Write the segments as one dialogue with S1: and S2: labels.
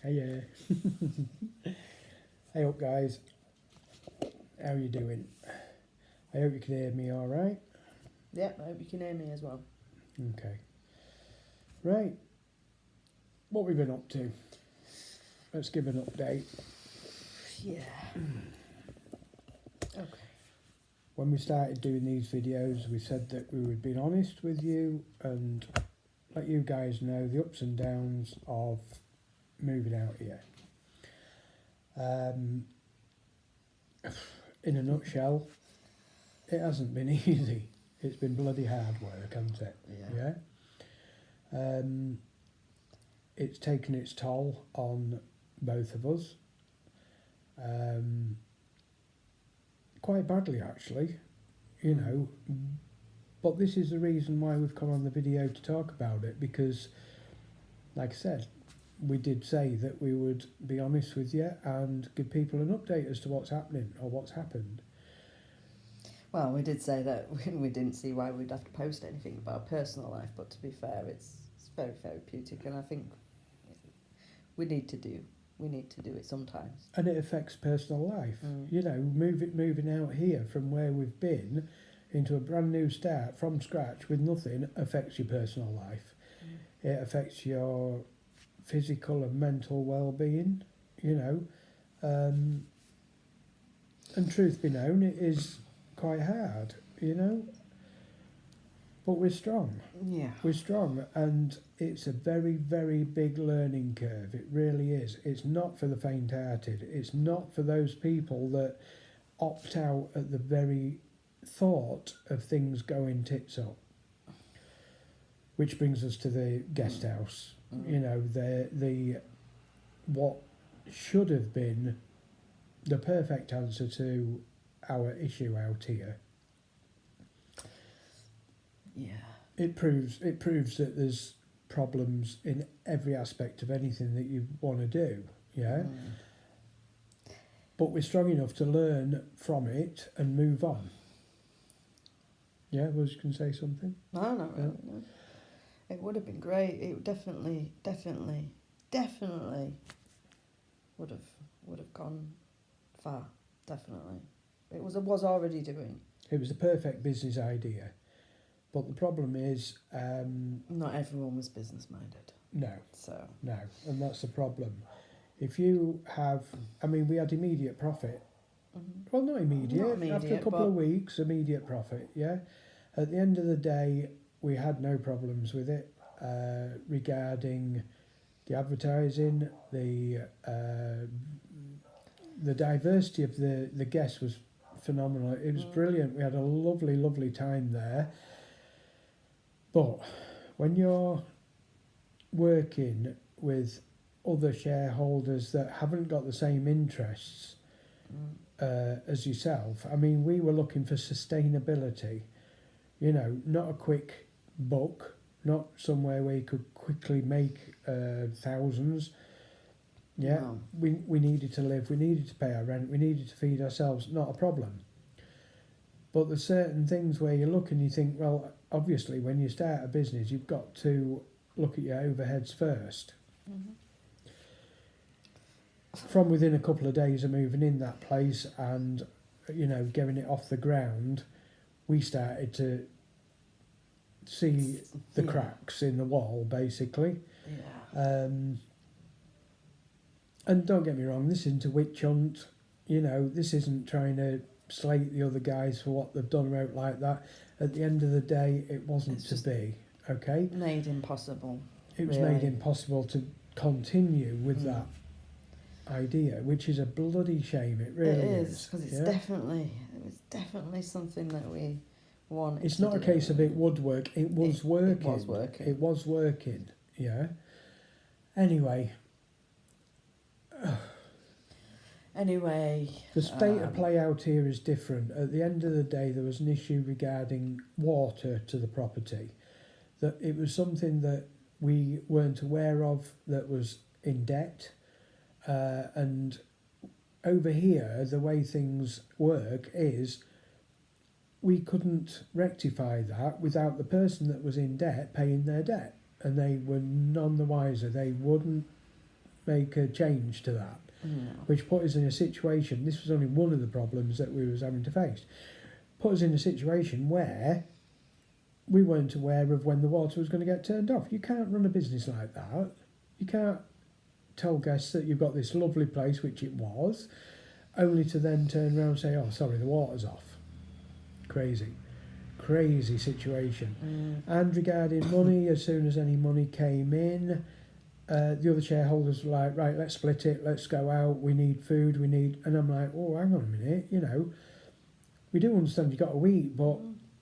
S1: Hey, hey up guys, how you doing? I hope you can hear me alright.
S2: Yep, I hope you can hear me as well.
S1: Okay. Right, what we've been up to? Let's give an update.
S2: Yeah. Okay.
S1: When we started doing these videos, we said that we would be honest with you and let you guys know the ups and downs of moving out here. In a nutshell, it hasn't been easy. It's been bloody hard work, hasn't it?
S2: Yeah.
S1: It's taken its toll on both of us. Quite badly, actually, you know. But this is the reason why we've come on the video to talk about it, because, like I said, we did say that we would be honest with you and give people an update as to what's happening or what's happened.
S2: Well, we did say that we didn't see why we'd have to post anything about our personal life, but to be fair, it's very therapeutic, and I think we need to do it sometimes.
S1: And it affects personal life. You know, moving out here from where we've been into a brand new start from scratch with nothing affects your personal life. It affects your physical and mental well-being, you know. And truth be known, it is quite hard, you know. But we're strong.
S2: Yeah.
S1: We're strong, and it's a very, very big learning curve. It really is. It's not for the faint-hearted. It's not for those people that opt out at the very thought of things going tits up. Which brings us to the guest house. You know, the what should have been the perfect answer to our issue out here.
S2: Yeah.
S1: It proves that there's problems in every aspect of anything that you want to do, yeah? But we're strong enough to learn from it and move on. Yeah, was you going to say something?
S2: No, not really, no. It would have been great. It definitely would have gone far, definitely. It was already doing.
S1: It was the perfect business idea. But the problem is...
S2: not everyone was business-minded.
S1: No. No, and that's the problem. If you have... I mean, we had immediate profit. Well, not immediate. After a couple of weeks, immediate profit, yeah? At the end of the day, we had no problems with it regarding the advertising, the diversity of the guests was phenomenal. It was brilliant. We had a lovely, lovely time there. But when you're working with other shareholders that haven't got the same interests as yourself, I mean, we were looking for sustainability, you know, not a quick buck, not somewhere where you could quickly make thousands. Yeah, no. We needed to live, we needed to pay our rent, we needed to feed ourselves, not a problem. But there's certain things where you look and you think, well, obviously when you start a business, you've got to look at your overheads first. From within a couple of days of moving in that place and, you know, getting it off the ground, we started to see the cracks in the wall, basically.
S2: Yeah.
S1: And don't get me wrong, this isn't a witch hunt. You know, this isn't trying to slate the other guys for what they've done out like that. At the end of the day, it wasn't to be, okay?
S2: Made impossible.
S1: It was made impossible to continue with that idea, which is a bloody shame. It really is.
S2: Because it's definitely something that we wanted.
S1: It's not a case of it would work. It was working.
S2: It was working.
S1: It was working. Yeah. Anyway. The state of play out here is different. At the end of the day, there was an issue regarding water to the property. That it was something that we weren't aware of, that was in debt. And over here, the way things work is we couldn't rectify that without the person that was in debt paying their debt. And they were none the wiser. They wouldn't make a change to that,
S2: No.
S1: which put us in a situation, this was only one of the problems that we was having to face, put us in a situation where we weren't aware of when the water was going to get turned off. You can't run a business like that. You can't tell guests that you've got this lovely place, which it was, only to then turn around and say, oh, sorry, the water's off. Crazy situation. And regarding money, as soon as any money came in, the other shareholders were like, right, let's split it, let's go out, we need food, and I'm like, oh, hang on a minute, we do understand you've got to eat, but,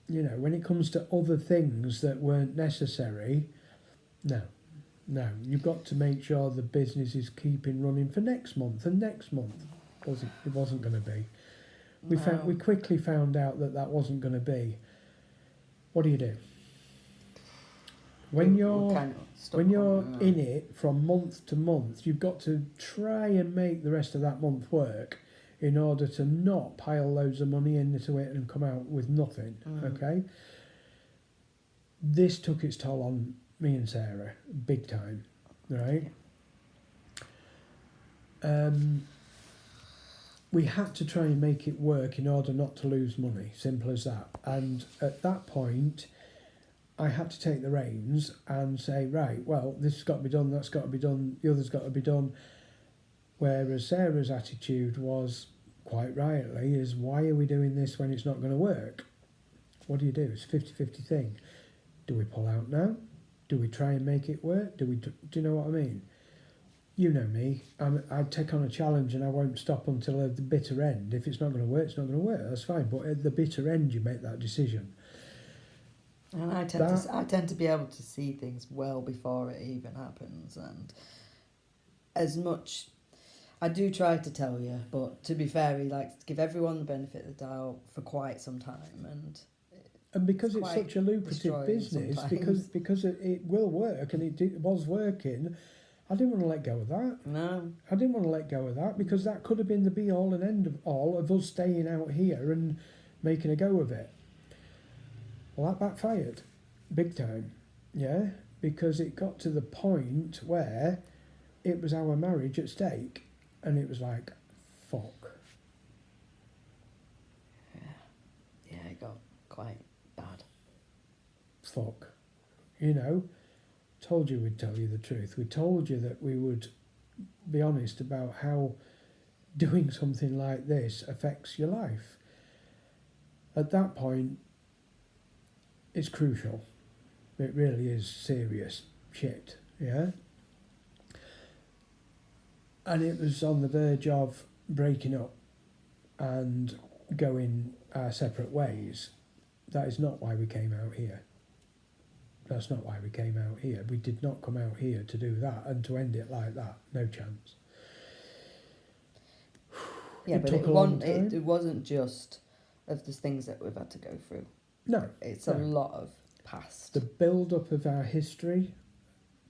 S1: when it comes to other things that weren't necessary, no, you've got to make sure the business is keeping running for next month and next month. It wasn't going to be. We quickly found out that wasn't going to be. What do you do? When you're in it from month to month, you've got to try and make the rest of that month work in order to not pile loads of money into it and come out with nothing. Okay? This took its toll on me and Sarah, big time, right? We had to try and make it work in order not to lose money, simple as that. And at that point, I had to take the reins and say, right, well, this has got to be done, that's got to be done, the other's got to be done. Whereas Sarah's attitude was, quite rightly, is why are we doing this when it's not going to work? What do? It's a 50-50 thing. Do we pull out now? Do we try and make it work? Do you know what I mean? You know me. I'd take on a challenge and I won't stop until the bitter end. If it's not going to work, it's not going to work. That's fine. But at the bitter end, you make that decision.
S2: And I tend to be able to see things well before it even happens. And as much, I do try to tell you, but to be fair, he likes to give everyone the benefit of the doubt for quite some time.
S1: And because it's such a lucrative business, because it will work and it was working, I didn't want to let go of that.
S2: No.
S1: I didn't want to let go of that because that could have been the be-all and end of all of us staying out here and making a go of it. Well, that backfired big time, yeah, because it got to the point where it was our marriage at stake and it was like, fuck.
S2: Yeah, it got quite bad.
S1: Fuck. Told you we'd tell you the truth. We told you that we would be honest about how doing something like this affects your life. At that point, it's crucial. It really is serious shit, yeah? And it was on the verge of breaking up and going our separate ways. That is not why we came out here. That's not why we came out here. We did not come out here to do that and to end it like that. No chance.
S2: Yeah, but it wasn't just of the things that we've had to go through.
S1: No.
S2: It's a lot of past.
S1: The build-up of our history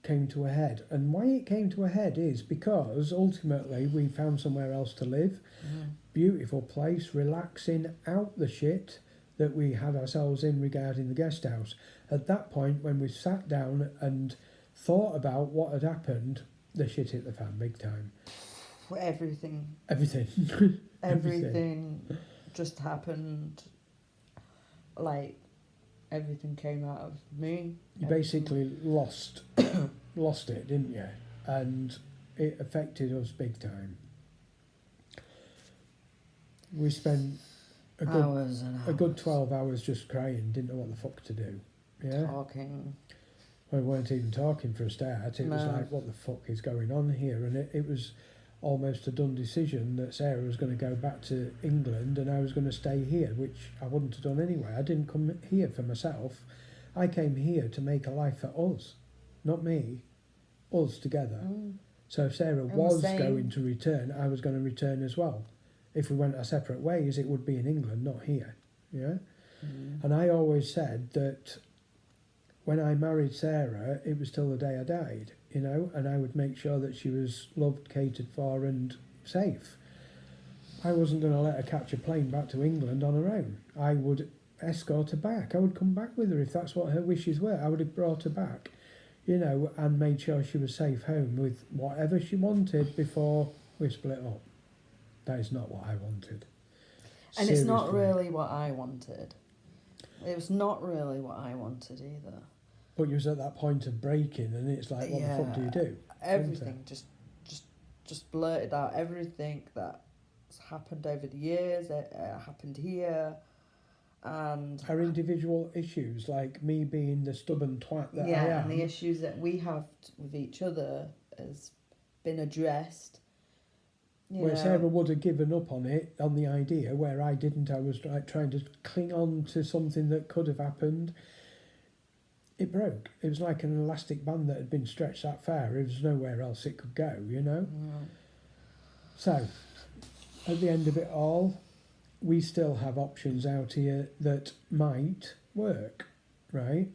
S1: came to a head. And why it came to a head is because ultimately we found somewhere else to live. Beautiful place, relaxing, out the shit that we had ourselves in regarding the guest house. At that point, when we sat down and thought about what had happened, the shit hit the fan big time.
S2: Everything just happened. Like, everything came out of me.
S1: You basically lost it, didn't you? And it affected us big time. We spent a good 12 hours just crying, didn't know what the fuck to do. Yeah.
S2: Talking.
S1: We weren't even talking for a start. It was like, what the fuck is going on here? And it was almost a done decision that Sarah was going to go back to England and I was going to stay here, which I wouldn't have done anyway. I didn't come here for myself. I came here to make a life for us, not me, us together. So if Sarah was going to return, I was going to return as well. If we went our separate ways, it would be in England, not here. Yeah. And I always said that when I married Sarah, it was till the day I died, and I would make sure that she was loved, catered for and safe. I wasn't going to let her catch a plane back to England on her own. I would escort her back. I would come back with her if that's what her wishes were. I would have brought her back, you know, and made sure she was safe home with whatever she wanted before we split up. That is not what I wanted.
S2: And it's not
S1: Seriously.
S2: really what I wanted. It was not really what I wanted either.
S1: But you was at that point of breaking, and it's like, what the fuck do you do?
S2: Everything just blurted out. Everything that's happened over the years, it happened here, and
S1: Our individual issues, like me being the stubborn twat that I am.
S2: and the issues that we have with each other has been addressed.
S1: Where Sarah would have given up on it, on the idea, where I didn't. I was like trying to cling on to something that could have happened. It broke. It was like an elastic band that had been stretched that far. There was nowhere else it could go, you know? So, at the end of it all, we still have options out here that might work, right?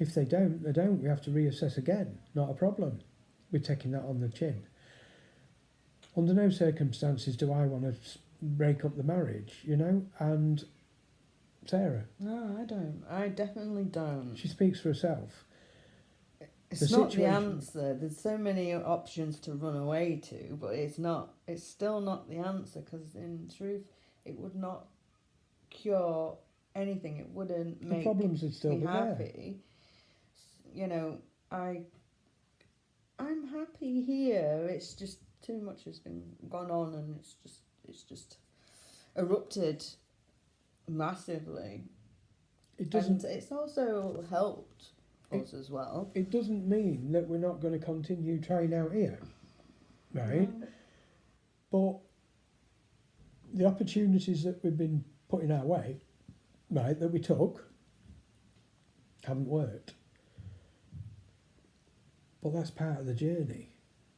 S1: If they don't, they don't. We have to reassess again. Not a problem. We're taking that on the chin. Under no circumstances do I want to break up the marriage, you know? And Sarah.
S2: No, I don't. I definitely don't.
S1: She speaks for herself.
S2: It's not the answer. There's so many options to run away to, but it's not. It's still not the answer, because in truth, it would not cure anything. It wouldn't make
S1: the problems would still
S2: me
S1: be
S2: happy. You know, I'm happy here. It's just too much has been gone on, and it's just erupted massively.
S1: It doesn't.
S2: And it's also helped us as well.
S1: It doesn't mean that we're not going to continue trying out here, right? But the opportunities that we've been putting our way, right, that we took, haven't worked. But that's part of the journey.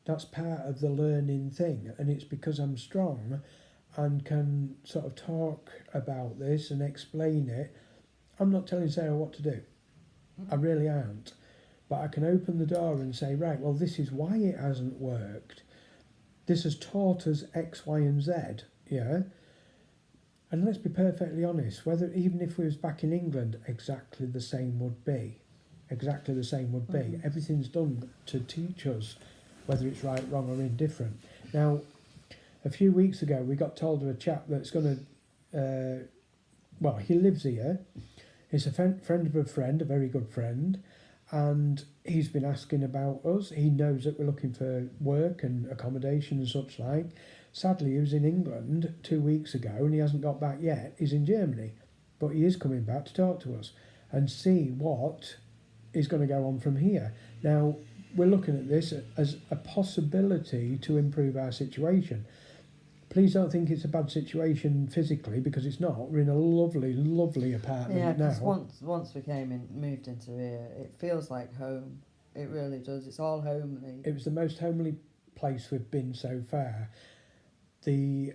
S1: That's part of the learning thing, and it's because I'm strong and can sort of talk about this and explain it. I'm not telling Sarah what to do. I really aren't. But I can open the door and say, right, well, this is why it hasn't worked. This has taught us X, Y, and Z, yeah? And let's be perfectly honest, whether even if we was back in England, exactly the same would be. Exactly the same would be. Everything's done to teach us whether it's right, wrong, or indifferent. Now, a few weeks ago, we got told of a chap that's going to, well, he lives here. He's a friend of a friend, a very good friend, and he's been asking about us. He knows that we're looking for work and accommodation and such like. Sadly, he was in England 2 weeks ago, and he hasn't got back yet. He's in Germany, but he is coming back to talk to us and see what is going to go on from here. Now, we're looking at this as a possibility to improve our situation. Please don't think it's a bad situation physically, because it's not. We're in a lovely, lovely apartment now.
S2: Yeah, because once we moved into here, it feels like home. It really does. It's all homely.
S1: It was the most homely place we've been so far. The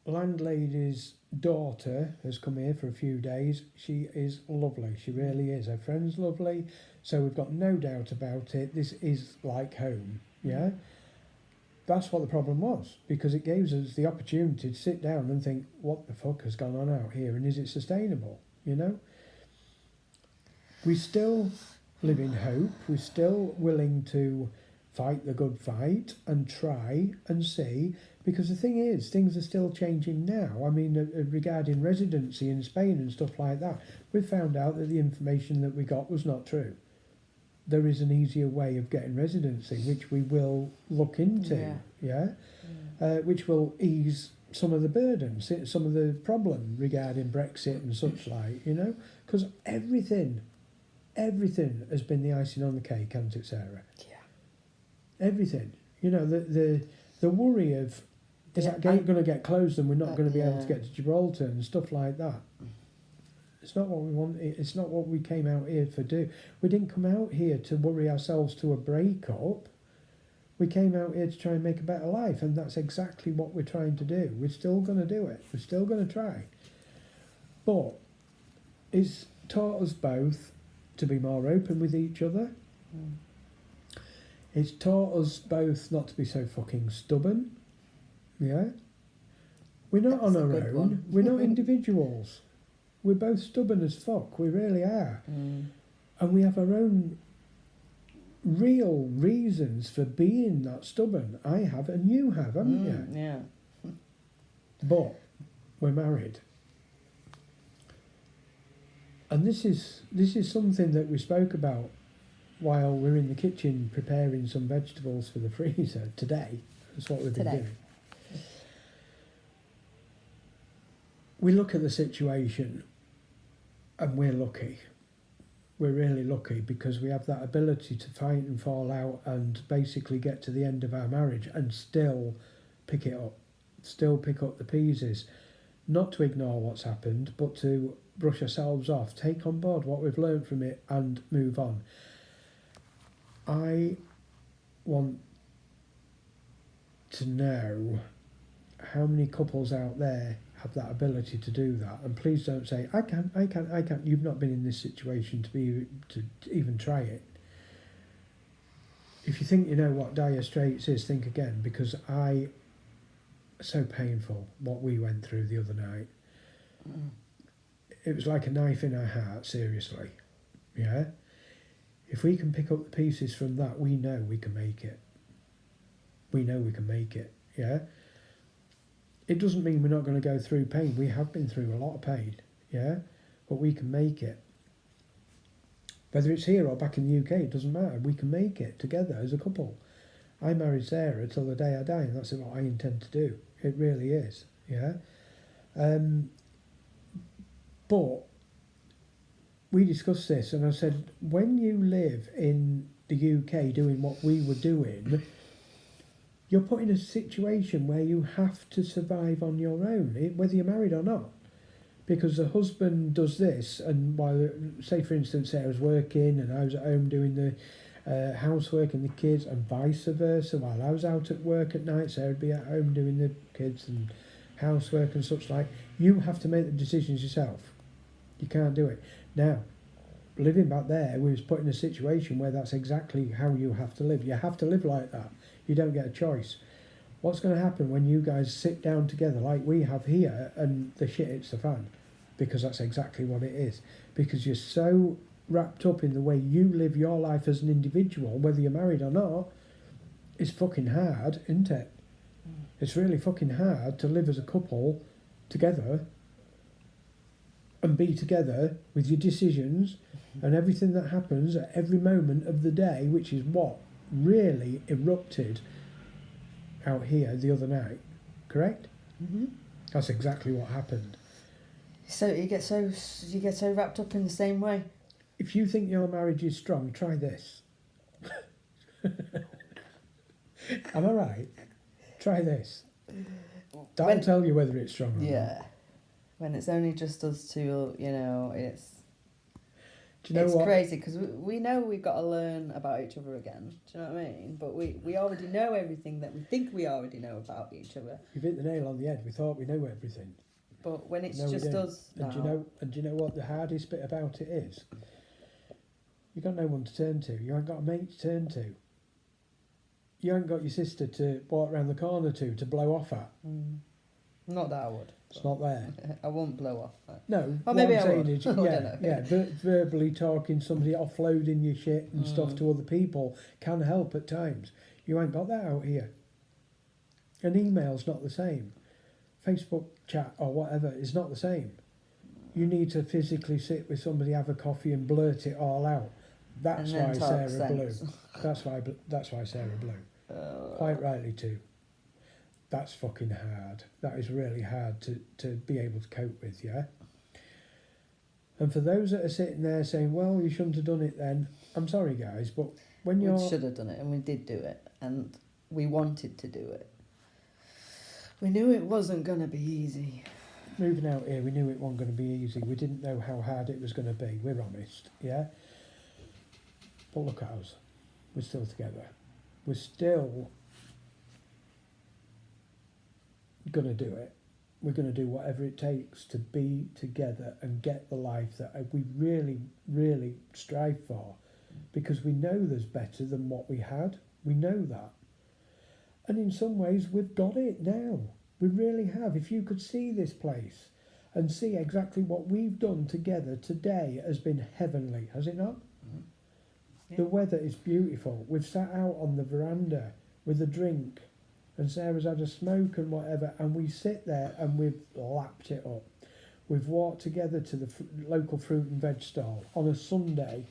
S1: landlady's daughter has come here for a few days. She is lovely. She really is. Her friend's lovely. So we've got no doubt about it. This is like home, yeah? That's what the problem was, because it gave us the opportunity to sit down and think, what the fuck has gone on out here, and is it sustainable, you know? We still live in hope. We're still willing to fight the good fight and try and see, because the thing is, things are still changing now. I mean, regarding residency in Spain and stuff like that, we found out that the information that we got was not true. There is an easier way of getting residency, which we will look into, which will ease some of the burdens, some of the problem regarding Brexit and such like, you know, because everything has been the icing on the cake, hasn't it, Sarah? Yeah. Everything. You know, the worry of, is that gate going to get closed and we're not going to be able to get to Gibraltar and stuff like that? It's not what we want. It's not what we came out here to do. We didn't come out here to worry ourselves to a breakup. We came out here to try and make a better life, and that's exactly what we're trying to do. We're still going to do it. We're still going to try. But it's taught us both to be more open with each other. It's taught us both not to be so fucking stubborn. Yeah? We're not on our own. We're not individuals. We're both stubborn as fuck. We really are. And we have our own real reasons for being that stubborn. I have, and you have, haven't you?
S2: Yeah.
S1: But we're married. And this is something that we spoke about while we're in the kitchen preparing some vegetables for the freezer today. That's what we've been
S2: Today.
S1: doing. We look at the situation and we're lucky. We're really lucky because we have that ability to fight and fall out and basically get to the end of our marriage and still pick it up, still pick up the pieces. Not to ignore what's happened, but to brush ourselves off, take on board what we've learned from it and move on. I want to know how many couples out there have that ability to do that. And please don't say, I can't. You've not been in this situation to even try it. If you think you know what dire straits is, think again, because so painful what we went through the other night. It was like a knife in our heart, seriously. Yeah? If we can pick up the pieces from that, we know we can make it. We know we can make it, yeah? It doesn't mean we're not going to go through pain. We have been through a lot of pain, yeah? But we can make it. Whether it's here or back in the UK, it doesn't matter. We can make it together as a couple. I married Sarah till the day I die, and that's what I intend to do. It really is, yeah? But we discussed this, and I said, when you live in the UK doing what we were doing, you're put in a situation where you have to survive on your own, whether you're married or not. Because the husband does this, and while, say for instance, Sarah's working and I was at home doing the housework and the kids, and vice versa, while I was out at work at night, Sarah'd be at home doing the kids and housework and such like. You have to make the decisions yourself. You can't do it. Now, living back there, we was put in a situation where that's exactly how you have to live. You have to live like that. You don't get a choice. What's going to happen when you guys sit down together like we have here and the shit hits the fan? Because that's exactly what it is. Because you're so wrapped up in the way you live your life as an individual, whether you're married or not, it's fucking hard, isn't it? It's really fucking hard to live as a couple together and be together with your decisions and everything that happens at every moment of the day, which is what really erupted out here the other night. Correct?
S2: Mm-hmm.
S1: That's exactly what happened.
S2: So you get so wrapped up in the same way.
S1: If you think your marriage is strong, try this. Am I right? Try this. That'll tell you whether it's strong or not.
S2: When it's only just us two, it's...
S1: Do you know
S2: it's
S1: what?
S2: crazy because we know we've got to learn about each other again. Do you know what I mean? But we already know everything that we think we already know about each other.
S1: You've hit the nail on the head. We thought we knew everything.
S2: But when it's
S1: No,
S2: just us now...
S1: And do you know what the hardest bit about it is? You've got no one to turn to. You ain't got a mate to turn to. You ain't got your sister to walk round the corner to blow off at.
S2: Not that I would.
S1: It's not there.
S2: I won't blow off.
S1: No,
S2: Or
S1: what
S2: maybe
S1: I'm
S2: I
S1: saying
S2: would.
S1: is, verbally talking, somebody offloading your shit and stuff to other people can help at times. You ain't got that out here. An email's not the same. Facebook chat or whatever is not the same. You need to physically sit with somebody, have a coffee and blurt it all out. That's why Sarah blew. That's why Sarah blew. Quite rightly too. That's fucking hard. That is really hard to be able to cope with, yeah? And for those that are sitting there saying, well, you shouldn't have done it then, I'm sorry guys, but when you're...
S2: We should have done it, and we did do it, and we wanted to do it. We knew it wasn't going to be easy.
S1: Moving out here, we knew it wasn't going to be easy. We didn't know how hard it was going to be, we're honest, yeah? But look at us. We're still together. We're still going to do it. We're going to do whatever it takes to be together and get the life that we really, really strive for, because we know there's better than what we had. We know that. And in some ways, we've got it now. We really have. If you could see this place and see exactly what we've done together today has been heavenly, has it not? The weather is beautiful. We've sat out on the veranda with a drink, and Sarah's had a smoke and whatever, and we sit there and we've lapped it up. We've walked together to the local fruit and veg stall on a Sunday,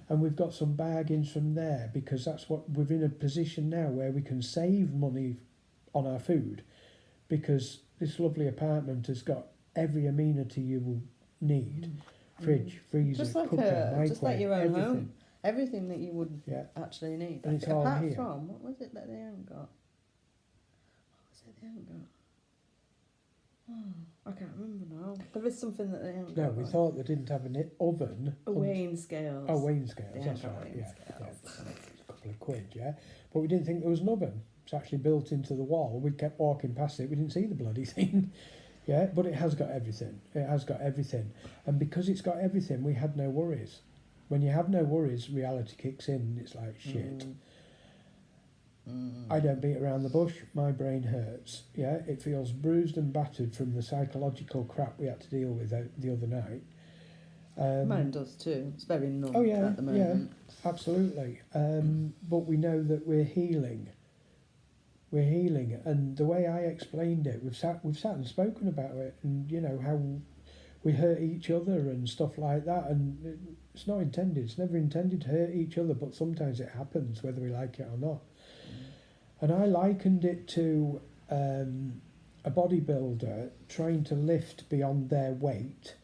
S1: and we've got some bargains from there, because that's what we're in a position now where we can save money on our food, because this lovely apartment has got every amenity you will need. Fridge, freezer,
S2: Just like
S1: cooker, microwave,
S2: just like your own
S1: everything.
S2: home. Everything that you would
S1: Yeah.
S2: actually need.
S1: And it's all
S2: Apart
S1: here.
S2: from, what was it that they haven't got? What was it they haven't got? Oh, I can't remember now. There is something that they haven't
S1: No,
S2: got.
S1: we
S2: right?
S1: thought they didn't have an oven.
S2: Weighing scales.
S1: Oh, weighing scales,
S2: They
S1: that's
S2: haven't got
S1: right,
S2: weighing
S1: yeah.
S2: scales.
S1: It's a couple of quid, yeah. But we didn't think there was an oven. It's actually built into the wall. We kept walking past it, we didn't see the bloody thing. Yeah, but it has got everything. It has got everything. And because it's got everything, we had no worries. When you have no worries, reality kicks in and it's like, shit. I don't beat around the bush, my brain hurts. Yeah, it feels bruised and battered from the psychological crap we had to deal with the other night.
S2: Mine does too. It's very numb
S1: Oh yeah,
S2: at the moment.
S1: yeah, absolutely. But we know that we're healing. We're healing, and the way I explained it, we've sat and spoken about it, and you know how we hurt each other and stuff like that, and it's not intended. It's never intended to hurt each other, but sometimes it happens, whether we like it or not. And I likened it to a bodybuilder trying to lift beyond their weight.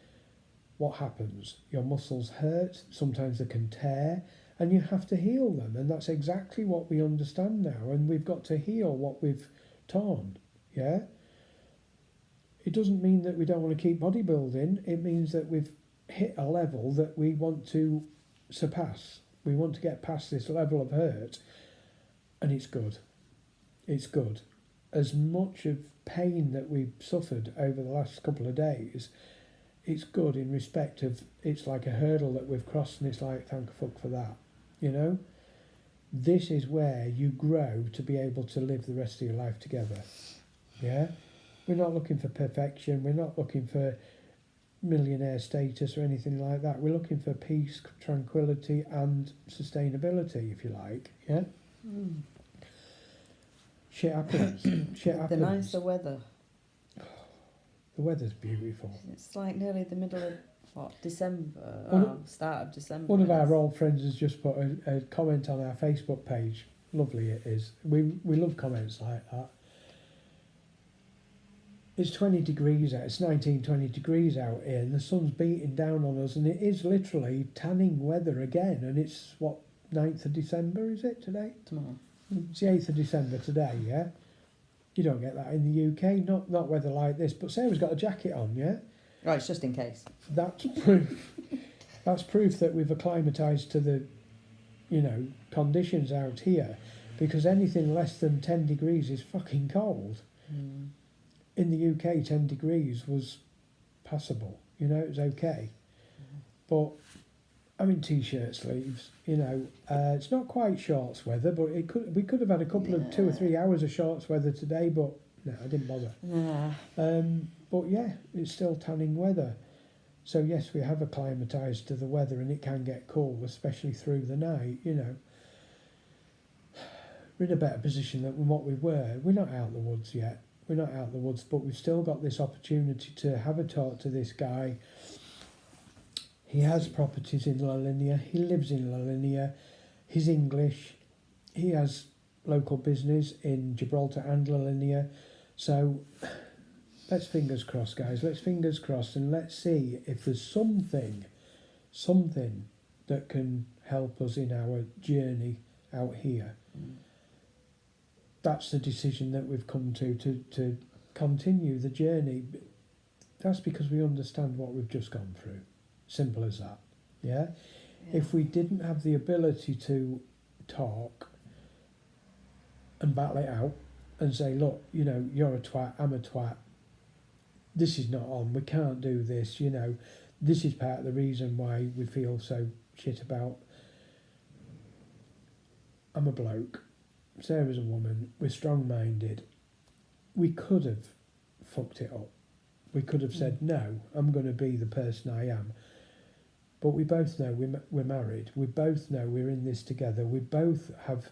S1: What happens? Your muscles hurt, sometimes they can tear, and you have to heal them. And that's exactly what we understand now. And we've got to heal what we've torn, yeah? It doesn't mean that we don't want to keep bodybuilding. It means that we've hit a level that we want to surpass. We want to get past this level of hurt. And it's good. It's good. As much of pain that we've suffered over the last couple of days, it's good in respect of, it's like a hurdle that we've crossed, and it's like, thank fuck for that, you know? This is where you grow to be able to live the rest of your life together, yeah? We're not looking for perfection, we're not looking for millionaire status or anything like that. We're looking for peace, tranquility and sustainability, if you like, yeah? Shit happens. Shit happens.
S2: The nicer weather.
S1: The weather's beautiful.
S2: It's like nearly the middle of December, start of December.
S1: One of our old friends has just put a comment on our Facebook page. Lovely it is. We love comments like that. It's 20 degrees out. It's 19, 20 degrees out here, and the sun's beating down on us, and it is literally tanning weather again. And it's what, 9th of December is it today?
S2: Tomorrow.
S1: It's the 8th of December today, yeah? You don't get that in the UK, not weather like this. But Sarah's got a jacket on, yeah?
S2: Right, it's just in case.
S1: That's proof. That's proof that we've acclimatised to the, conditions out here. Because anything less than 10 degrees is fucking cold. In the UK, 10 degrees was passable. It was okay. But I'm in t-shirt sleeves. It's not quite shorts weather, but we could have had a couple of 2 or 3 hours of shorts weather today, but no, I didn't bother. But yeah, it's still tanning weather. So yes, we have acclimatised to the weather, and it can get cold, especially through the night. We're in a better position than what we were. We're not out of the woods yet. We're not out of the woods, but we've still got this opportunity to have a talk to this guy. He has properties in La Linea. He lives in La Linea. He's English. He has local business in Gibraltar and La Linea. So let's fingers crossed, guys. Let's fingers crossed, and let's see if there's something that can help us in our journey out here. That's the decision that we've come to continue the journey. That's because we understand what we've just gone through. Simple as that, yeah? If we didn't have the ability to talk and battle it out and say, look, you're a twat, I'm a twat, this is not on, we can't do this, this is part of the reason why we feel so shit about. I'm a bloke, Sarah's a woman, we're strong-minded. We could have fucked it up. We could have said, no, I'm going to be the person I am. But we both know we're married. We both know we're in this together. We both have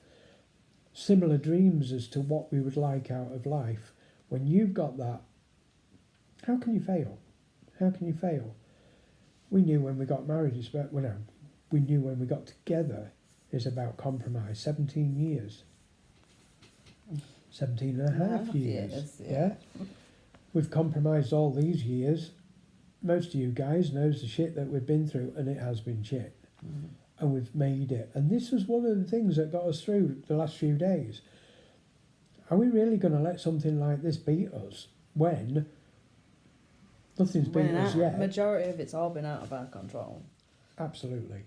S1: similar dreams as to what we would like out of life. When you've got that, how can you fail? How can you fail? We knew when we got married, it's about, well, no, we knew when we got together, it's about compromise. 17 years. 17 and a half years. Yeah. We've compromised all these years. Most of you guys knows the shit that we've been through, and it has been shit.
S2: Mm.
S1: And we've made it. And this was one of the things that got us through the last few days. Are we really going to let something like this beat us when nothing's beat us yet?
S2: Majority of it's all been out of our control.
S1: Absolutely.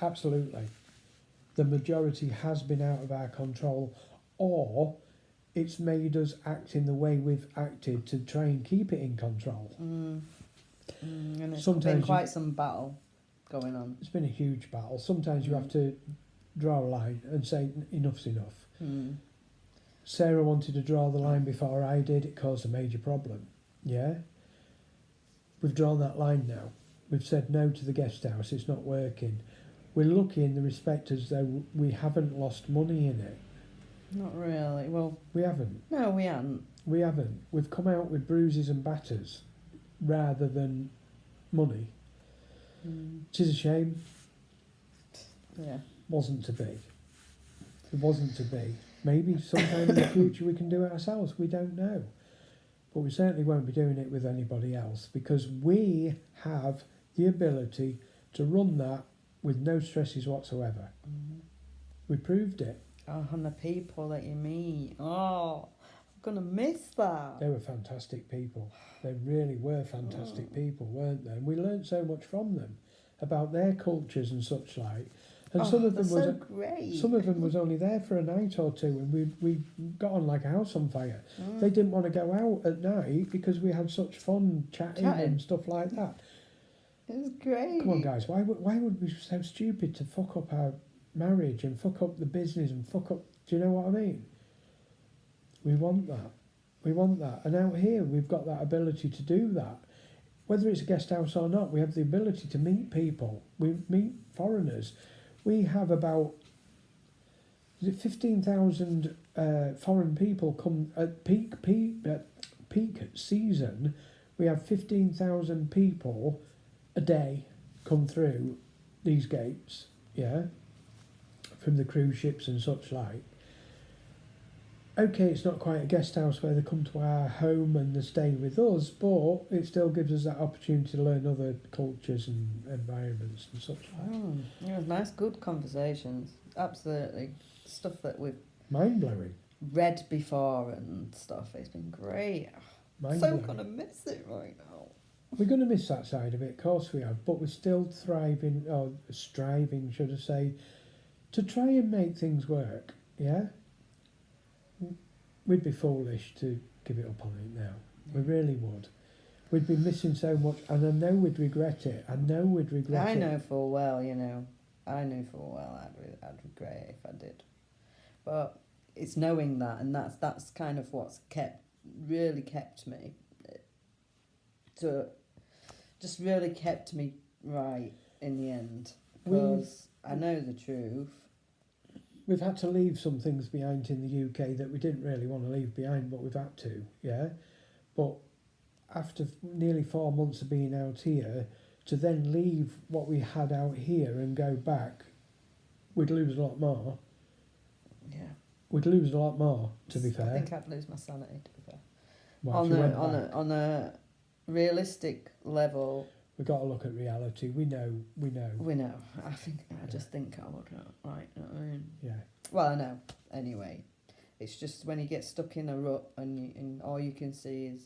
S1: Absolutely. The majority has been out of our control, or it's made us act in the way we've acted to try and keep it in control.
S2: And it's
S1: Sometimes
S2: been quite some battle going on.
S1: It's been a huge battle. Sometimes you have to draw a line and say, enough's enough. Sarah wanted to draw the line before I did. It caused a major problem. Yeah? We've drawn that line now. We've said no to the guest house. It's not working. We're lucky in the respect as though we haven't lost money in it.
S2: Not really. Well,
S1: we haven't.
S2: No, we haven't.
S1: We haven't. We've come out with bruises and batters rather than money. It is a shame.
S2: Yeah.
S1: Wasn't to be. It wasn't to be. Maybe sometime in the future we can do it ourselves. We don't know. But we certainly won't be doing it with anybody else because we have the ability to run that with no stresses whatsoever. We proved it.
S2: Oh, and the people that you meet. Oh, I'm going to miss that.
S1: They were fantastic people. They really were fantastic people, weren't they? And we learned so much from them about their cultures and such like. And some of them was
S2: so great.
S1: Some of them was only there for a night or two, and we got on like a house on fire. They didn't want to go out at night because we had such fun chatting and stuff like that.
S2: It was great.
S1: Come on, guys, why would we be so stupid to fuck up our marriage and fuck up the business and fuck up? Do you know what I mean? We want that. We want that. And out here, we've got that ability to do that. Whether it's a guest house or not, we have the ability to meet people. We meet foreigners. We have about 15,000 foreign people come at peak season. We have 15,000 people a day come through these gates, yeah, from the cruise ships and such like. Okay, it's not quite a guest house where they come to our home and they stay with us, but it still gives us that opportunity to learn other cultures and environments and such like.
S2: It was nice, good conversations. Absolutely. Stuff that we've
S1: mind-blowing
S2: read before and stuff. It's been great. I'm so going to miss it right now.
S1: We're going to miss that side of it, of course we have, but we're still thriving, or striving, should I say, to try and make things work, yeah? We'd be foolish to give it up on it now. We really would. We'd be missing so much, and I know we'd regret it. I know
S2: full well, you know. I knew full well I'd regret it if I did. But it's knowing that, and that's kind of what's really kept me right in the end. Because I know the truth.
S1: We've had to leave some things behind in the UK that we didn't really want to leave behind, but we've had to, yeah? But after nearly 4 months of being out here, to then leave what we had out here and go back, we'd lose a lot more.
S2: Yeah.
S1: We'd lose a lot more, to be fair.
S2: I think I'd lose my sanity, to be fair.
S1: Well,
S2: on a realistic level...
S1: We've got to look at reality. We know.
S2: We know. I just think I would, right? You know what I mean?
S1: Yeah.
S2: Well, I know. Anyway, it's just when you get stuck in a rut and all you can see is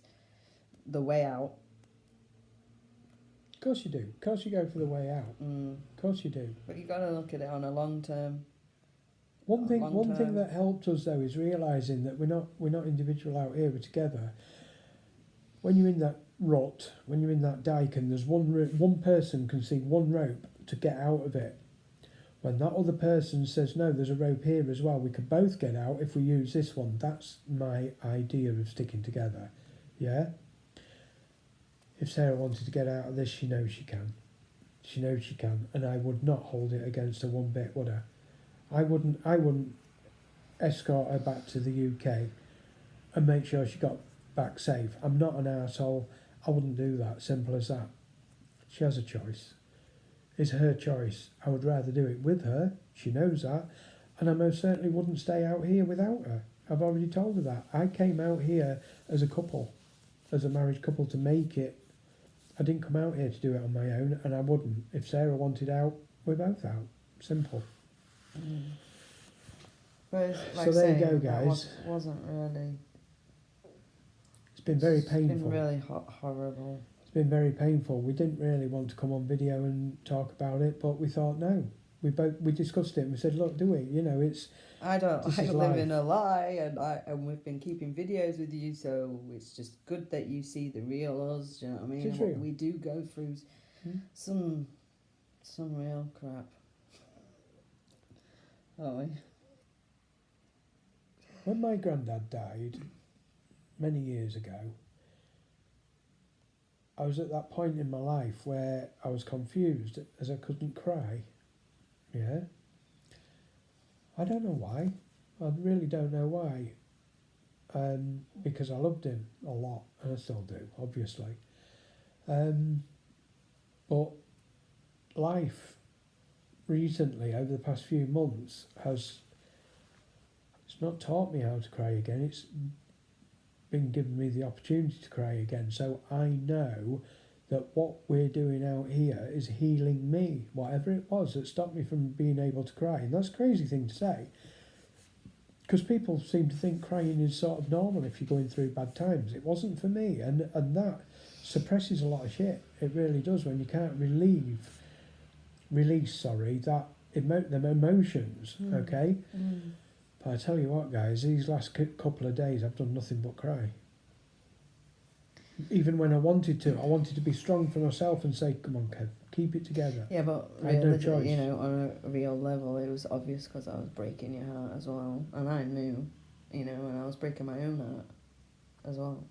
S2: the way out.
S1: Of course you do. Of course you go for the way out. Of course you do.
S2: But you got to look at it on a long term.
S1: One thing that helped us though is realising that we're not individual out here. We're together. When you're in that rut, when you're in that dike and there's one person can see one rope to get out of it, when that other person says no, there's a rope here as well, we could both get out if we use this one. That's my idea of sticking together. Yeah. If Sarah wanted to get out of this, she knows she can. She knows she can, and I would not hold it against her one bit, would I? I wouldn't escort her back to the UK and make sure she got back safe. I'm not an arsehole. I wouldn't do that. Simple as that. She has a choice. It's her choice. I would rather do it with her. She knows that. And I most certainly wouldn't stay out here without her. I've already told her that. I came out here as a couple, as a married couple, to make it. I didn't come out here to do it on my own, and I wouldn't. If Sarah wanted out, we're both out. Simple.
S2: Whereas, like
S1: So there you
S2: saying,
S1: go,
S2: that
S1: guys.
S2: wasn't really.
S1: It's been very
S2: It's
S1: painful.
S2: been really horrible.
S1: It's been very painful. We didn't really want to come on video and talk about it, but we thought no. We discussed it and we said, look, do we? You know, it's.
S2: I don't
S1: This
S2: like
S1: is
S2: living
S1: life.
S2: a lie, and we've been keeping videos with you, so it's just good that you see the real us. Do you know what I mean?
S1: It's
S2: And
S1: real.
S2: we do go through some real crap. Don't we?
S1: When my granddad died many years ago, I was at that point in my life where I was confused as I couldn't cry. Yeah. I don't know why. I really don't know why. Because I loved him a lot, and I still do, obviously. But life recently, over the past few months, it's not taught me how to cry again. It's been giving me the opportunity to cry again. So I know that what we're doing out here is healing me, whatever it was that stopped me from being able to cry. And that's a crazy thing to say, because people seem to think crying is sort of normal if you're going through bad times. It wasn't for me, and that suppresses a lot of shit. It really does, when you can't release that them emotions. Okay. But I tell you what, guys, these last couple of days I've done nothing but cry. Even when I wanted to be strong for myself and say, come on, Kev, keep it together.
S2: Yeah, but
S1: I had no
S2: really,
S1: choice.
S2: you know, on a real level, it was obvious because I was breaking your heart as well, and I knew, you know, and I was breaking my own heart as well,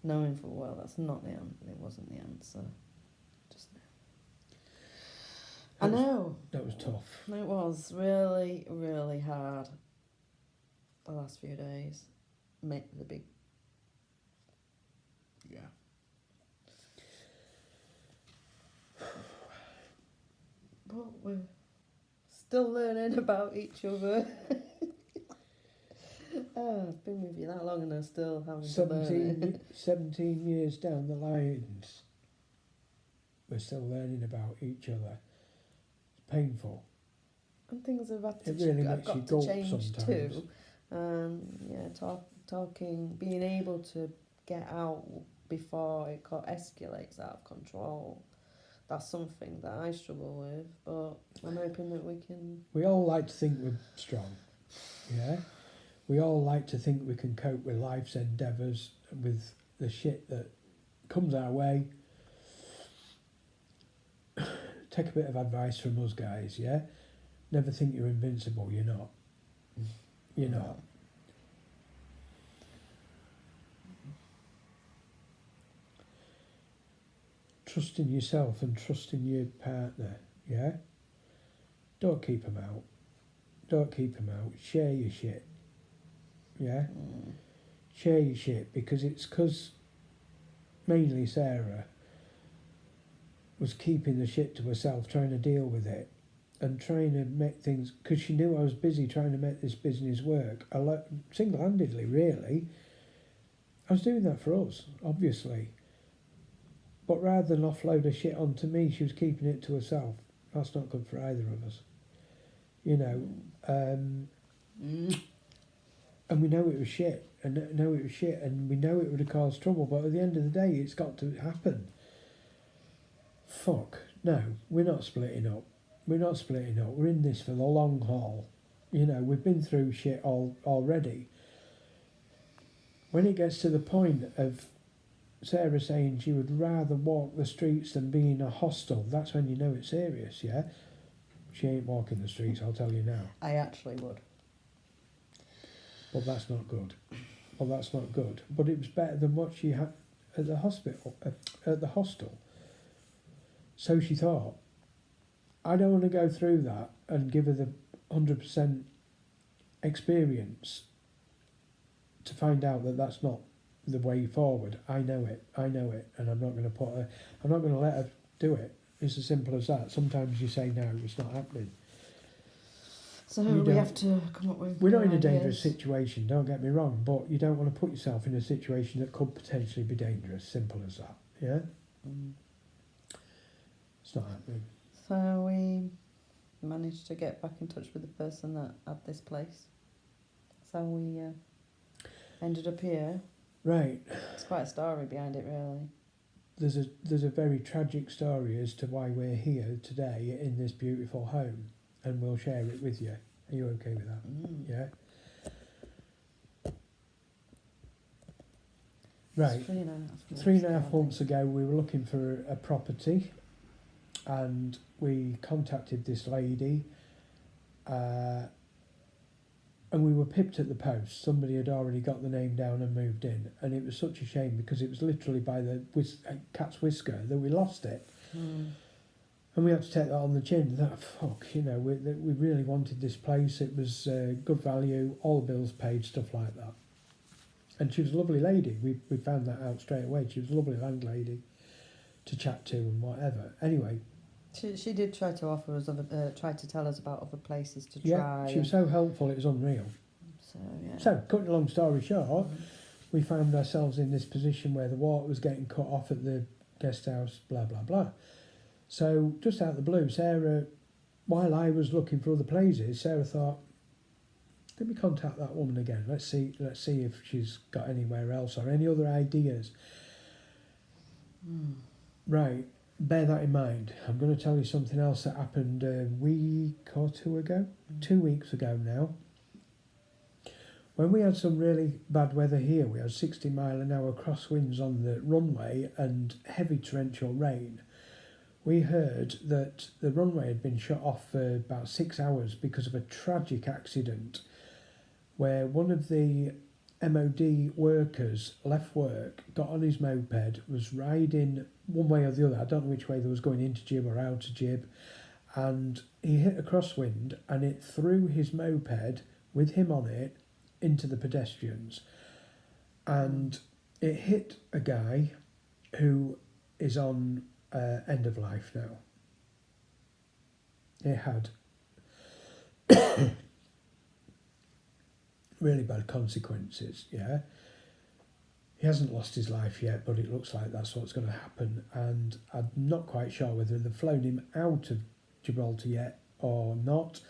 S2: knowing full well that's not the answer. It wasn't the answer. Just I know.
S1: That was tough.
S2: It was really, really hard. The last few days, make the big. Yeah. But we're still learning about each other. I've been with you that long and I'm still having to learn.
S1: 17 years down the lines, we're still learning about each other. It's painful.
S2: And things have had to
S1: It really
S2: have
S1: makes you
S2: got to
S1: gulp
S2: change
S1: sometimes.
S2: too. Yeah, talking, being able to get out before it escalates out of control. That's something that I struggle with, but I'm hoping that we can.
S1: We all like to think we're strong, yeah? We all like to think we can cope with life's endeavours, with the shit that comes our way. Take a bit of advice from us guys, yeah? Never think you're invincible, you're not. You're not. Trust in yourself and trust in your partner, yeah? Don't keep them out. Don't keep them out. Share your shit, yeah? Share your shit, because it's because mainly Sarah was keeping the shit to herself, trying to deal with it and trying to make things, because she knew I was busy trying to make this business work, single-handedly, really. I was doing that for us, obviously. But rather than offload her shit onto me, she was keeping it to herself. That's not good for either of us. You know, and we know it was shit, and we know it would have caused trouble, but at the end of the day, it's got to happen. Fuck, no, we're not splitting up. We're not splitting up. We're in this for the long haul. You know, we've been through shit already. When it gets to the point of Sarah saying she would rather walk the streets than be in a hostel, that's when you know it's serious, yeah? She ain't walking the streets, I'll tell you now.
S2: I actually would.
S1: But that's not good. Well, that's not good. But it was better than what she had at the hospital, at the hostel. So she thought, I don't want to go through that and give her the 100% experience to find out that that's not the way forward. I know it, and I'm not going to let her do it. It's as simple as that. Sometimes you say no, it's not happening.
S2: So we have to come up with.
S1: We're not in a
S2: ideas.
S1: dangerous situation, don't get me wrong, but you don't want to put yourself in a situation that could potentially be dangerous. Simple as that. Yeah? It's not happening.
S2: So we managed to get back in touch with the person that had this place. So we ended up here.
S1: Right.
S2: It's quite a story behind it, really.
S1: There's a very tragic story as to why we're here today in this beautiful home, and we'll share it with you. Are you okay with that? Yeah? Right. 3.5 months ago, we were looking for a property, and we contacted this lady, and we were pipped at the post. Somebody had already got the name down and moved in, and it was such a shame because it was literally by the cat's whisker that we lost it. And we had to take that on the chin. That fuck, we really wanted this place. It was good value, all the bills paid, stuff like that. And she was a lovely lady. We found that out straight away. She was a lovely landlady to chat to and whatever. Anyway.
S2: She did try to offer us try to tell us about other places to try.
S1: Yeah, she was so helpful, it was unreal.
S2: So, yeah.
S1: So, cutting a long story short, we found ourselves in this position where the water was getting cut off at the guest house, blah, blah, blah. So, just out of the blue, Sarah, while I was looking for other places, Sarah thought, let me contact that woman again. Let's see if she's got anywhere else or any other ideas. Right. Bear that in mind. I'm going to tell you something else that happened a week or two ago. 2 weeks ago now. When we had some really bad weather here, we had 60-mile-an-hour crosswinds on the runway and heavy torrential rain. We heard that the runway had been shut off for about 6 hours because of a tragic accident where one of the MOD workers left work, got on his moped, was riding one way or the other. I don't know which way they was going, into Jib or out of Jib, and he hit a crosswind and it threw his moped with him on it into the pedestrians, and it hit a guy who is on end of life now. It had really bad consequences, yeah. He hasn't lost his life yet, but it looks like that's what's going to happen, and I'm not quite sure whether they've flown him out of Gibraltar yet or not,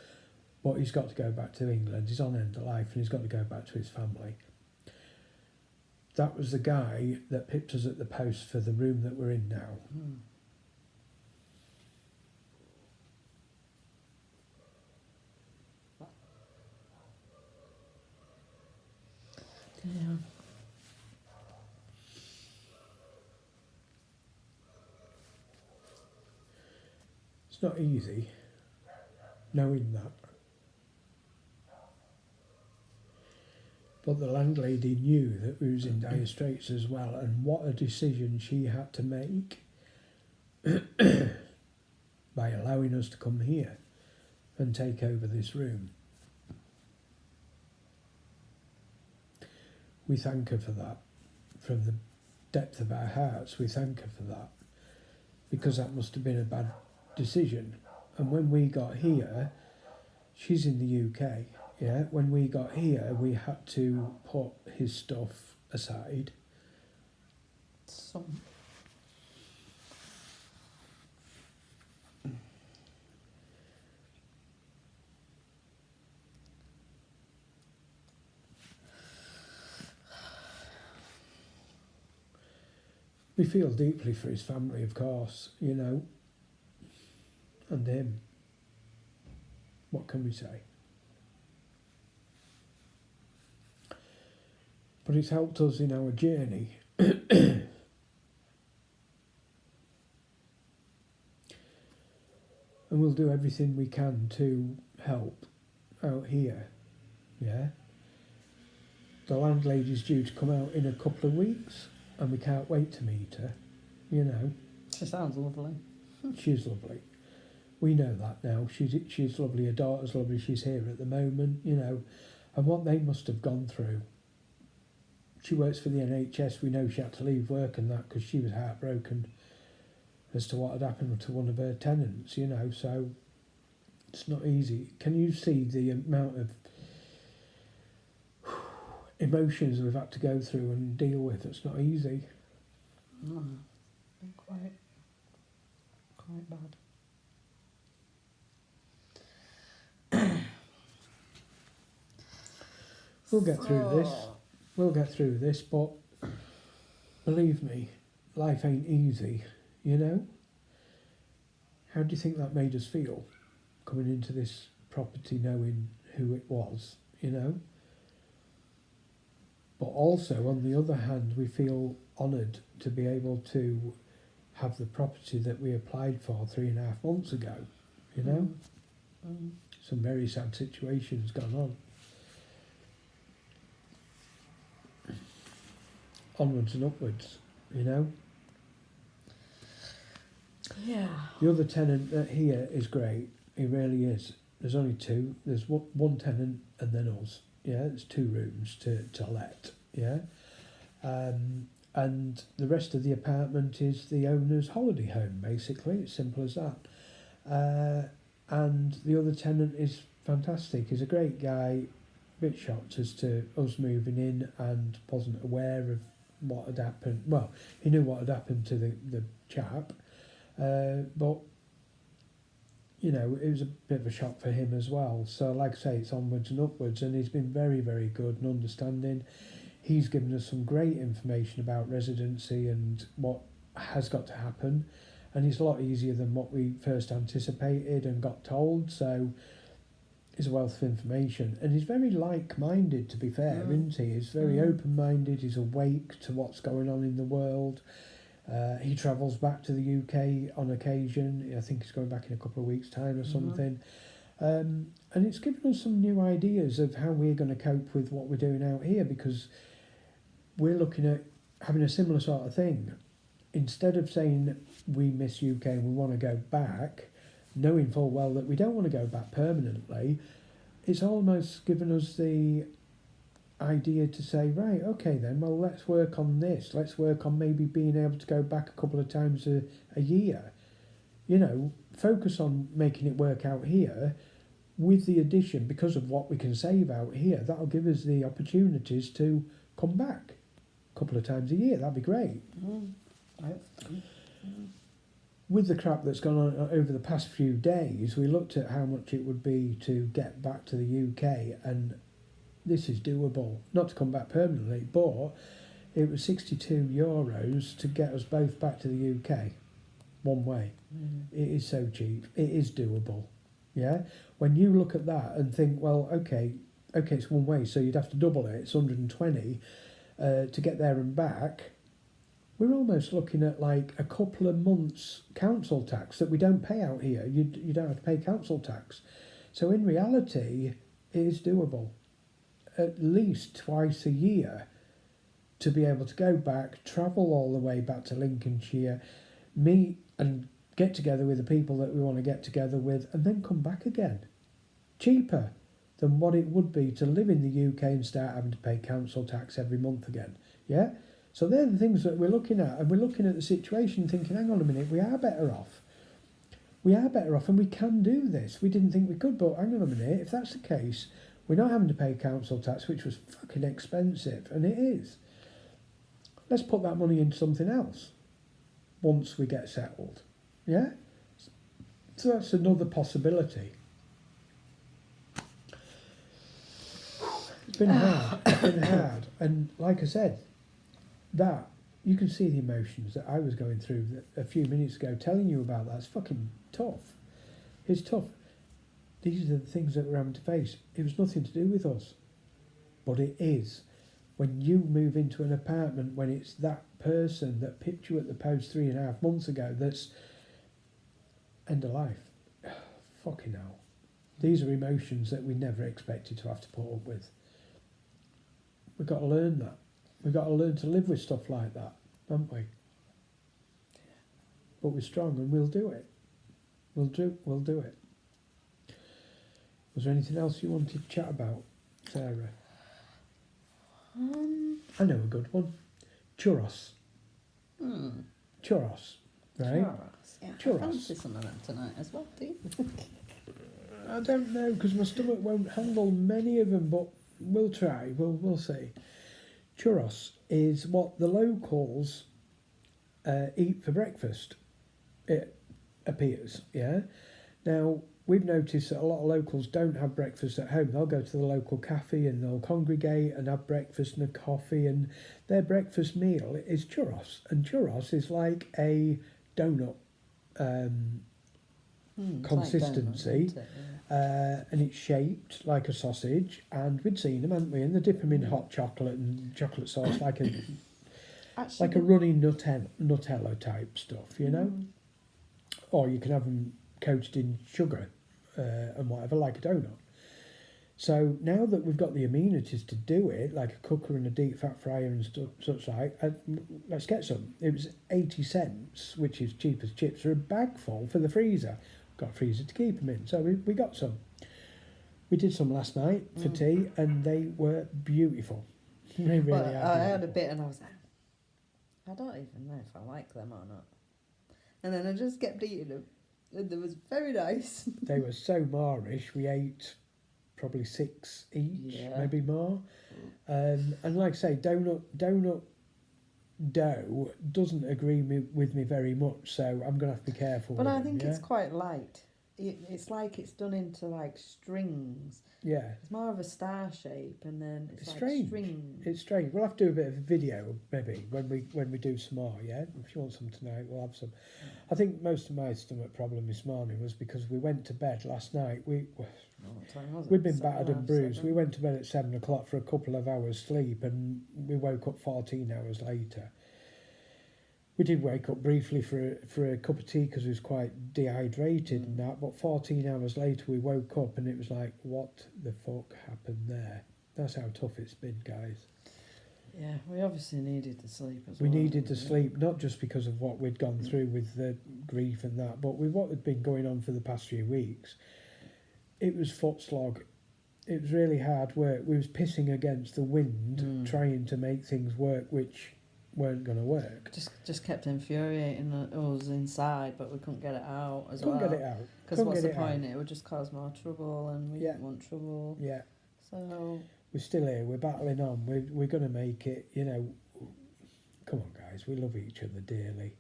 S1: but he's got to go back to England. He's on end of life and he's got to go back to his family. That was the guy that pipped us at the post for the room that we're in now.
S2: Yeah.
S1: It's not easy knowing that. But the landlady knew that we was in dire straits as well, and what a decision she had to make by allowing us to come here and take over this room. We thank her for that. From the depth of our hearts, we thank her for that. Because that must have been a bad decision. And when we got here, she's in the UK, yeah? When we got here, we had to put his stuff aside. We feel deeply for his family, of course, and him. What can we say? But it's helped us in our journey. And we'll do everything we can to help out here, yeah? The landlady's due to come out in a couple of weeks, and we can't wait to meet her,
S2: She sounds lovely.
S1: She's lovely. We know that now. She's lovely. Her daughter's lovely. She's here at the moment, you know. And what they must have gone through. She works for the NHS. We know she had to leave work and that because she was heartbroken as to what had happened to one of her tenants, you know. So it's not easy. Can you see the amount of emotions we've had to go through and deal with? It's not easy.
S2: Been quite bad.
S1: We'll get through this. We'll get through this, but believe me, life ain't easy, you know? How do you think that made us feel, coming into this property knowing who it was, you know? But also, on the other hand, we feel honoured to be able to have the property that we applied for 3.5 months ago, you know? Some very sad situations gone on. Onwards and upwards, you know?
S2: Yeah.
S1: The other tenant here is great. He really is. There's only two. There's one tenant and then us. Yeah, there's 2 rooms to let. Yeah. And the rest of the apartment is the owner's holiday home, basically. It's simple as that. And the other tenant is fantastic. He's a great guy. Bit shocked as to us moving in and wasn't aware of what had happened. Well, he knew what had happened to the chap. But, you know, it was a bit of a shock for him as well. So, like I say, it's onwards and upwards, and he's been very, very good and understanding. He's given us some great information about residency and what has got to happen, and it's a lot easier than what we first anticipated and got told, so it's a wealth of information. And he's very like-minded, to be fair, isn't he? He's very open-minded, he's awake to what's going on in the world. He travels back to the UK on occasion. I think he's going back in a couple of weeks' time or something. And it's given us some new ideas of how we're going to cope with what we're doing out here, because we're looking at having a similar sort of thing. Instead of saying we miss UK and we want to go back, knowing full well that we don't want to go back permanently, it's almost given us the idea to say, right, okay then, well, let's work on this. Let's work on maybe being able to go back a couple of times a year. You know, focus on making it work out here with the addition, because of what we can save out here, that'll give us the opportunities to come back a couple of times a year. That'd be great. With the crap that's gone on over the past few days, we looked at how much it would be to get back to the UK, and this is doable. Not to come back permanently, but it was €62 to get us both back to the UK, one way. It is so cheap. It is doable. Yeah? When you look at that and think, well, okay, it's one way, so you'd have to double it. It's 120 to get there and back. We're almost looking at like a couple of months council tax that we don't pay out here. You don't have to pay council tax. So in reality, it is doable. At least twice a year to be able to go back, travel all the way back to Lincolnshire, meet and get together with the people that we want to get together with, and then come back again. Cheaper than what it would be to live in the UK and start having to pay council tax every month again. Yeah? So they're the things that we're looking at, and we're looking at the situation thinking, hang on a minute, we are better off. We are better off, and we can do this. We didn't think we could, but hang on a minute, if that's the case, we're not having to pay council tax, which was fucking expensive, and it is. Let's put that money into something else once we get settled. Yeah? So that's another possibility. It's been hard. It's been hard. And like I said, that, you can see the emotions that I was going through a few minutes ago telling you about that. It's fucking tough. It's tough. These are the things that we're having to face. It was nothing to do with us. But it is. When you move into an apartment, when it's that person that picked you at the post 3.5 months ago, that's end of life. Fucking hell. These are emotions that we never expected to have to put up with. We've got to learn that. We've got to learn to live with stuff like that, haven't we? But we're strong and we'll do it. We'll do it. Was there anything else you wanted to chat about, Sarah? I know a good one. Churros. Churros, right?
S2: Churros. Yeah.
S1: Churros.
S2: I fancy some of them tonight as well, do you?
S1: I don't know, because my stomach won't handle many of them, but we'll try. We'll see. Churros is what the locals eat for breakfast, it appears, yeah? Now, we've noticed that a lot of locals don't have breakfast at home. They'll go to the local cafe and they'll congregate and have breakfast and a coffee, and their breakfast meal is churros. And churros is like a donut consistency,
S2: it's like donut, isn't it? Yeah.
S1: and it's shaped like a sausage, and we'd seen them, hadn't we? And they dip them in hot chocolate and chocolate sauce, like a
S2: Actually,
S1: like a runny Nutella type stuff, you know? Or you can have them coated in sugar and whatever, like a donut. So now that we've got the amenities to do it, like a cooker and a deep fat fryer and such like, let's get some. It was 80 cents, which is cheap as chips, for a bag full for the freezer. Got a freezer to keep them in, so we got some. We did some last night for tea, and they were beautiful. They really
S2: well,
S1: are.
S2: I had a bit and I was like, I don't even know if I like them or not. And then I just kept eating them, and it was very nice.
S1: They were so Moorish. We ate probably 6 each,
S2: Yeah.
S1: maybe more. And like I say, donut dough doesn't agree with me very much, so I'm going to have to be careful
S2: But
S1: with
S2: I
S1: them,
S2: think
S1: yeah?
S2: it's quite light. It's like it's done into like strings.
S1: Yeah,
S2: It's more of a star shape, and then it's like
S1: strange.
S2: strings.
S1: It's strange. We'll have to do a bit of a video maybe when we do some more, yeah? If you want some tonight, we'll have some. I think most of my stomach problem this morning was because we went to bed last night.
S2: What time was it?
S1: We'd been
S2: 7,
S1: battered and
S2: half
S1: bruised.
S2: 7?
S1: We went to bed at 7 o'clock for a couple of hours sleep, and we woke up 14 hours later. We did wake up briefly for a cup of tea because we was quite dehydrated and that, but 14 hours later we woke up and it was like, what the fuck happened there? That's how tough it's been, guys.
S2: Yeah, we obviously needed the sleep as
S1: We
S2: well.
S1: needed the sleep, not just because of what we'd gone through with the grief and that, but with what had been going on for the past few weeks. It was foot slog. It was really hard work. We was pissing against the wind, trying to make things work, which weren't going to work.
S2: Just kept infuriating us inside, but we couldn't get it out as well.
S1: Couldn't get it out.
S2: Because what's the point? It would just cause more trouble, and we didn't want trouble.
S1: Yeah.
S2: So
S1: We're still here. We're battling on. We're going to make it. You know, come on, guys. We love each other dearly.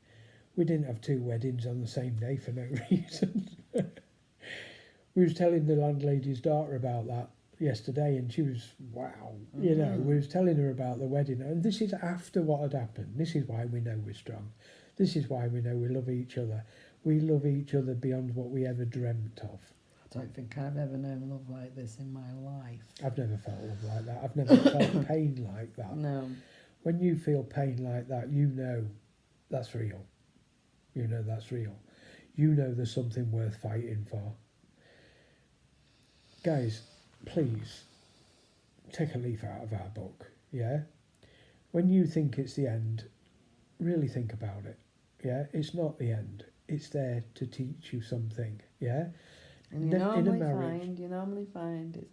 S1: We didn't have 2 weddings on the same day for no reason. We was telling the landlady's daughter about that yesterday, and she was, wow. You know, we was telling her about the wedding, and this is after what had happened. This is why we know we're strong. This is why we know we love each other. We love each other beyond what we ever dreamt of.
S2: I don't think I've ever known love like this in my life.
S1: I've never felt love like that. I've never felt pain like that.
S2: No.
S1: When you feel pain like that, you know that's real. You know that's real. You know there's something worth fighting for. Guys, please, take a leaf out of our book, yeah? When you think it's the end, really think about it, yeah? It's not the end. It's there to teach you something, yeah?
S2: And you normally find it's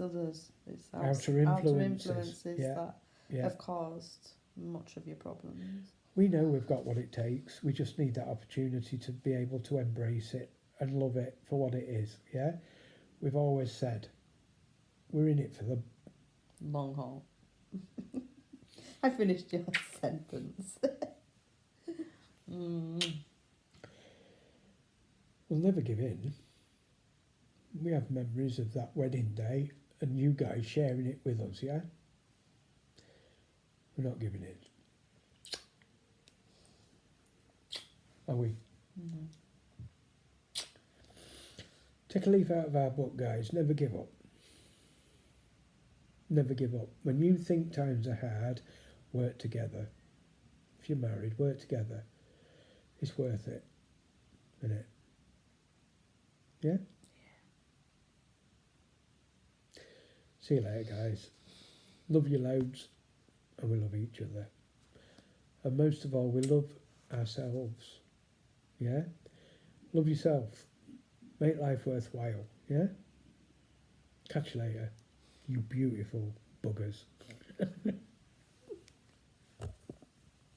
S2: others. It's
S1: outer influences
S2: that have caused much of your problems.
S1: We know we've got what it takes. We just need that opportunity to be able to embrace it and love it for what it is, yeah? We've always said we're in it for the
S2: long haul. I finished your sentence.
S1: We'll never give in. We have memories of that wedding day and you guys sharing it with us, yeah? We're not giving in. Are we?
S2: No.
S1: Take a leaf out of our book, guys. Never give up. Never give up. When you think times are hard, work together. If you're married, work together. It's worth it, isn't it? Yeah? See you later, guys. Love you loads, and we love each other. And most of all, we love ourselves. Yeah? Love yourself. Make life worthwhile. Yeah? Catch you later. You beautiful buggers.